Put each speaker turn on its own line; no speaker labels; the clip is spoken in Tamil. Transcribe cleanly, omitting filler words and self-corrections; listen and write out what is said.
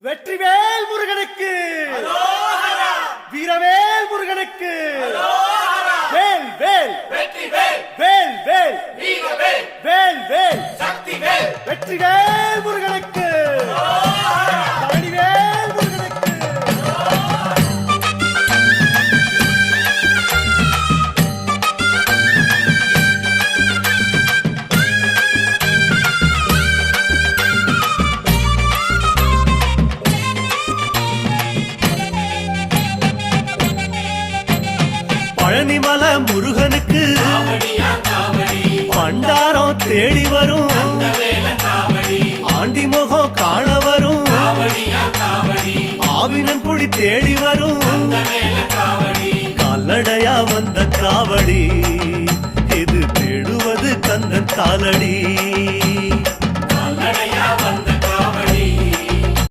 வெற்றிவேல் முருகனுக்கு, வீரவேல் முருகனுக்கு, வேல் வேல்
வெற்றிவேல்,
வேல் வேல்
வீரவேல்,
வேல் வேல்
சக்திவேல்,
வெற்றிவேல் முருகனுக்கு, பழனிவேல் முருகனுக்கு. பழனிமல முருகனுக்கு
காவடியா காவடி,
பண்டாரம் தேடி வரும்,
வேல காவடி,
ஆண்டி முகம் காண வரும்,
காவடியா காவடி,
ஆவினன் குடி தேடி வரும்,
வேல காவடி,
கால்நடையா வந்த காவடி, இது தேடுவது கந்தன் காலடி.